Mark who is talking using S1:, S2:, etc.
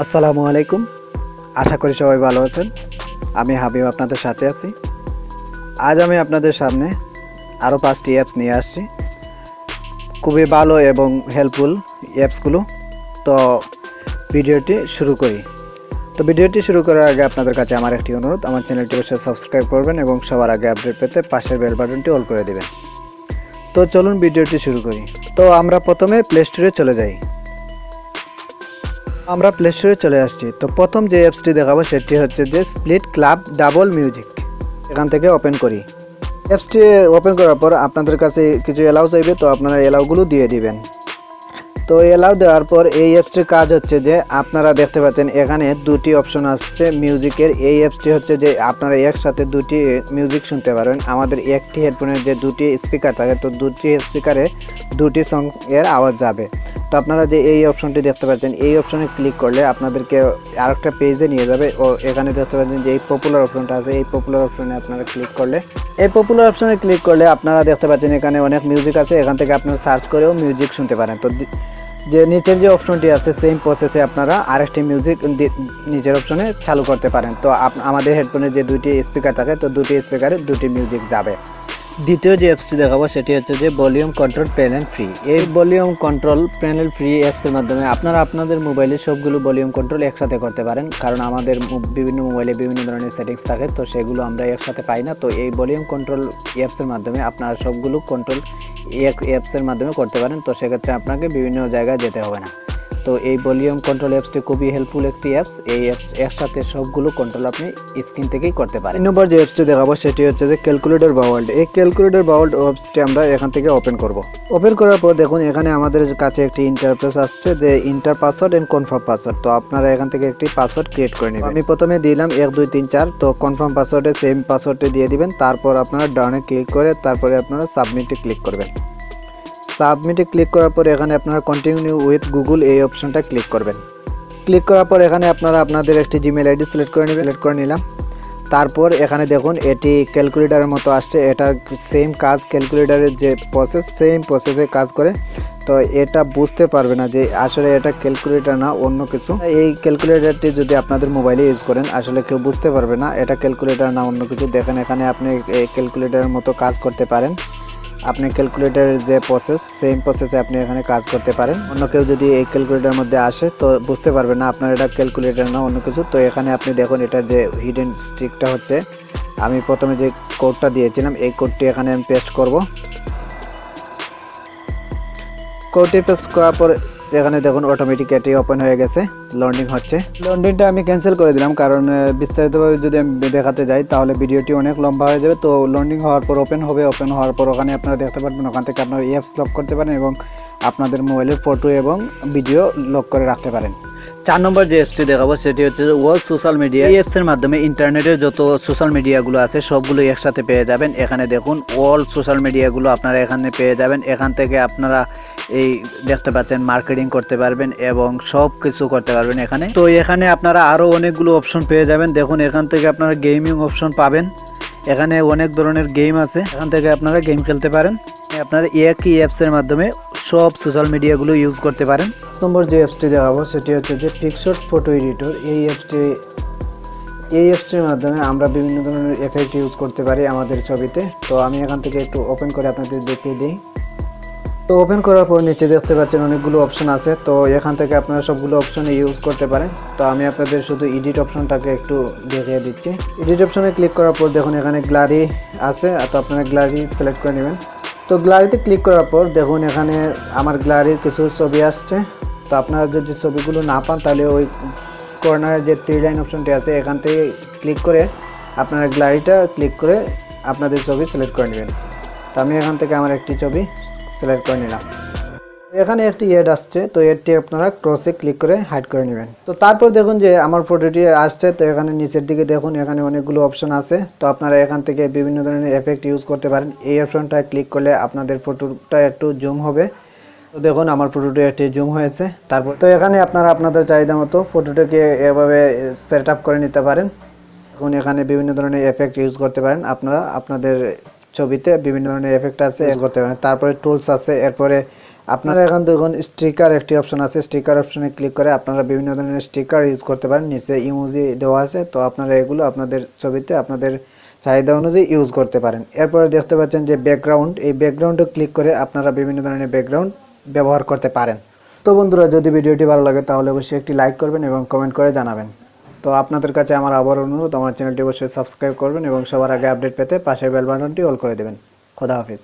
S1: আসসালামু আলাইকুম। আশা করি সবাই ভালো আছেন। আমি হাবিব আপনাদের সাথে আছি। আজ আমি আপনাদের সামনে আরও 5টি অ্যাপস নিয়ে আসছি। খুবই ভালো এবং হেল্পফুল অ্যাপসগুলো। তো ভিডিওটি শুরু করি। ভিডিওটি শুরু করার আগে আপনাদের কাছে আমার একটি অনুরোধ, আমার চ্যানেলটি অবশ্যই সাবস্ক্রাইব করবেন এবং সবার আগে আপডেট পেতে পাশের বেল বাটনটি অল করে দেবেন। তো চলুন ভিডিওটি শুরু করি। তো আমরা প্রথমে প্লে স্টোরে চলে যাই। আমরা প্লে স্টোরে চলে আসছি। তো প্রথম যে অ্যাপসটি দেখাবো সেটি হচ্ছে যে স্প্লিট ক্লাব ডাবল মিউজিক। এখান থেকে ওপেন করি। অ্যাপসটি ওপেন করার পর আপনাদের কাছে কিছু এলাও চাইবে, তো আপনারা এলাওগুলো দিয়ে দিবেন। তো এলাও দেওয়ার পর এই অ্যাপসটির কাজ হচ্ছে যে আপনারা দেখতে পাচ্ছেন এখানে দুটি অপশন আসছে মিউজিকের। এই অ্যাপসটি হচ্ছে যে আপনারা একসাথে দুটি মিউজিক শুনতে পারবেন। আমাদের একটি হেডফোনের যে দুটি স্পিকার থাকে, তো দুটি স্পিকারে দুটি সং এর আওয়াজ যাবে। তো আপনারা যে এই অপশনটি দেখতে পাচ্ছেন, এই অপশনে ক্লিক করলে আপনাদেরকে আরেকটা পেজে নিয়ে যাবে। ও এখানে দেখতে পাচ্ছেন যে এই পপুলার অপশনটা আছে, এই পপুলার অপশনে আপনারা ক্লিক করলে আপনারা দেখতে পাচ্ছেন এখানে অনেক মিউজিক আছে। এখান থেকে আপনারা সার্চ করেও মিউজিক শুনতে পারেন। তো যে নিচের যে অপশনটি আছে সেম প্রসেসে আপনারা আরেকটি মিউজিক নিচের অপশনে চালু করতে পারেন। তো আমাদের হেডফোনে যে দুটি স্পিকার থাকে, তো দুটি স্পিকারে দুটি মিউজিক যাবে। দ্বিতীয় যে অ্যাপসটি দেখাবো সেটি হচ্ছে যে ভলিউম কন্ট্রোল প্যানেল ফ্রি। এই ভলিউম কন্ট্রোল প্যানেল ফ্রি অ্যাপসের মাধ্যমে আপনারা আপনাদের মোবাইলে সবগুলো ভলিউম কন্ট্রোল একসাথে করতে পারেন। কারণ আমাদের বিভিন্ন মোবাইলে বিভিন্ন ধরনের সেটিংস থাকে, তো সেগুলো আমরা একসাথে পাই না। তো এই ভলিউম কন্ট্রোল অ্যাপসের মাধ্যমে আপনারা সবগুলো কন্ট্রোল এক অ্যাপসের মাধ্যমে করতে পারেন। তো সেক্ষেত্রে আপনাকে বিভিন্ন জায়গায় যেতে হবে না। তো এই ভলিউম কন্ট্রোল অ্যাপসটি খুবই হেল্পফুল একটি অ্যাপস। এই অ্যাপস একসাথে সবগুলো কন্ট্রোল আপনি স্ক্রিন থেকেই করতে পারেন। 3 নম্বর যে অ্যাপসটি দেখাবো সেটি হচ্ছে যে ক্যালকুলেটর বাওয়ার্ল্ড। এই ক্যালকুলেটর বাওয়ার্ল্ড অ্যাপসটি আমরা এখান থেকে ওপেন করব। ওপেন করার পর দেখুন এখানে আমাদের কাছে একটি ইন্টারফেস আসছে যে enter password and confirm password. তো আপনারা এখান থেকে একটি পাসওয়ার্ড ক্রিয়েট করে নেবেন। আমি প্রথমে দিলাম 1 2 3 4। তো কনফার্ম পাসওয়ার্ডে সেম পাসওয়ার্ডটি দিয়ে দিবেন। তারপর আপনারা ডাউনে ক্লিক করে তারপরে আপনারা সাবমিটে ক্লিক করবেন। সাবমিটে ক্লিক করার পর এখানে আপনারা কন্টিনিউ উইথ গুগল এই অপশনটা ক্লিক করবেন। ক্লিক করার পর এখানে আপনারা আপনাদের একটি জিমেল আইডি সিলেক্ট করে নিলাম। তারপর এখানে দেখুন এটি ক্যালকুলেটরের মতো আসছে। এটা সেম কাজ, ক্যালকুলেটরের যে প্রসেস সেম প্রসেসে কাজ করে। তো এটা বুঝতে পারবে না যে আসলে এটা ক্যালকুলেটর না অন্য কিছু। এই ক্যালকুলেটরটি যদি আপনাদের মোবাইলে ইউজ করেন আসলে কেউ বুঝতে পারবে না এটা ক্যালকুলেটর না অন্য কিছু। দেখেন এখানে আপনি এই ক্যালকুলেটরের মতো কাজ করতে পারেন। আপনি ক্যালকুলেটরের যে প্রসেস সেম প্রসেসে আপনি এখানে কাজ করতে পারেন। অন্য কেউ যদি এই ক্যালকুলেটরের মধ্যে আসে তো বুঝতে পারবে না আপনার এটা ক্যালকুলেটর না অন্য কিছু। তো এখানে আপনি দেখুন এটার যে হিডেন স্ট্রিকটা হচ্ছে, আমি প্রথমে যে কোডটা দিয়েছিলাম এই কোডটি এখানে আমি পেস্ট করব। কোডটি পেস্ট করার পর এখানে দেখুন অটোমেটিক এটি ওপেন হয়ে গেছে, লোডিং হচ্ছে। লোডিংটা আমি ক্যান্সেল করে দিলাম কারণ বিস্তারিতভাবে যদি আমি দেখাতে যাই তাহলে ভিডিওটি অনেক লম্বা হয়ে যাবে। তো লোডিং হওয়ার পর ওপেন হবে। ওপেন হওয়ার পর ওখানে আপনারা দেখতে পারবেন, ওখান থেকে আপনারা অ্যাপস লক করতে পারেন এবং আপনাদের মোবাইলের ফটো এবং ভিডিও লক করে রাখতে পারেন। 4 নম্বর যে অ্যাপসটি দেখাবো সেটি হচ্ছে ওয়ার্ল্ড সোশ্যাল মিডিয়া। এই অ্যাপসের মাধ্যমে ইন্টারনেটের যত সোশ্যাল মিডিয়াগুলো আছে সবগুলো একসাথে পেয়ে যাবেন। এখানে দেখুন ওয়ার্ল্ড সোশ্যাল মিডিয়াগুলো আপনারা এখানে পেয়ে যাবেন। এখান থেকে আপনারা এই দেখতে পাচ্ছেন মার্কেটিং করতে পারবেন এবং সব কিছু করতে পারবেন এখানে। তো এখানে আপনারা আরও অনেকগুলো অপশন পেয়ে যাবেন। দেখুন এখান থেকে আপনারা গেমিং অপশন পাবেন। এখানে অনেক ধরনের গেম আছে, এখান থেকে আপনারা গেম খেলতে পারেন। আপনারা একই অ্যাপসের মাধ্যমে সব সোশ্যাল মিডিয়াগুলো ইউজ করতে পারেন। নম্বর যে অ্যাপসটি দেখাবো সেটি হচ্ছে যে পিকশট ফটো এডিটর। এই অ্যাপসটির মাধ্যমে আমরা বিভিন্ন ধরনের এফেক্ট ইউজ করতে পারি আমাদের ছবিতে। তো আমি এখান থেকে একটু ওপেন করে আপনাদের দেখিয়ে দিই। তো ওপেন করার পর নিচে দেখতে পাচ্ছেন অনেকগুলো অপশন আছে। তো এখান থেকে আপনারা সবগুলো অপশনে ইউজ করতে পারেন। তো আমি আপনাদের শুধু এডিট অপশনটাকে একটু দেখিয়ে দিচ্ছি। এডিট অপশনে ক্লিক করার পর দেখুন এখানে গ্যালারি আছে, তো আপনারা গ্যালারি সিলেক্ট করে নেবেন। তো গ্যালারিতে ক্লিক করার পর দেখুন এখানে আমার গ্যালারির কিছু ছবি আসছে। তো আপনারা যদি ছবিগুলো না পান তাহলে ওই কর্নারে যে 3 লাইন অপশনটি আছে এখান থেকে ক্লিক করে আপনারা গ্যালারিটা ক্লিক করে আপনাদের ছবি সিলেক্ট করে নেবেন। তো আমি এখান থেকে আমার একটি ছবি সিলেক্ট করে নিলাম। এখানে একটি এড আসছে, তো এডটি আপনারা ক্রসে ক্লিক করে হাইড করে নেবেন। তো তারপর দেখুন যে আমার ফটোটি আসছে। তো এখানে নিচের দিকে দেখুন এখানে অনেকগুলো অপশন আছে। তো আপনারা এখান থেকে বিভিন্ন ধরনের এফেক্ট ইউজ করতে পারেন। এই অপশনটা ক্লিক করলে আপনাদের ফটোটা একটু জুম হবে। তো দেখুন আমার ফটোটি একটু জুম হয়েছে। তারপর তো এখানে আপনারা আপনাদের চাহিদা মতো ফটোটাকে এভাবে সেট আপ করে নিতে পারেন। এখন এখানে বিভিন্ন ধরনের এফেক্ট ইউজ করতে পারেন। আপনারা আপনাদের ছবিতে বিভিন্ন ধরনের এফেক্ট আছে ইউজ করতে পারেন। তারপরে টুলস আছে, এরপরে আপনারা এখান দেখুন স্টিকার একটি অপশন আছে, স্টিকার অপশনে ক্লিক করে আপনারা বিভিন্ন ধরনের স্টিকার ইউজ করতে পারেন। নিচে ইমোজি দেওয়া আছে, তো আপনারা এগুলো আপনাদের ছবিতে আপনাদের চাহিদা অনুযায়ী ইউজ করতে পারেন। এরপরে দেখতে পাচ্ছেন যে ব্যাকগ্রাউন্ড, এই ব্যাকগ্রাউন্ডে ক্লিক করে আপনারা বিভিন্ন ধরনের ব্যাকগ্রাউন্ড ব্যবহার করতে পারেন। তো বন্ধুরা, যদি ভিডিওটি ভালো লাগে তাহলে অবশ্যই একটি লাইক করবেন এবং কমেন্ট করে জানাবেন। তো আপনাদের কাছে আমার আবার অনুরোধ, আমার চ্যানেলটি অবশ্যই সাবস্ক্রাইব করবেন এবং সবার আগে আপডেট পেতে পাশের বেল বাটনটি অল করে দেবেন। খোদা হাফেজ।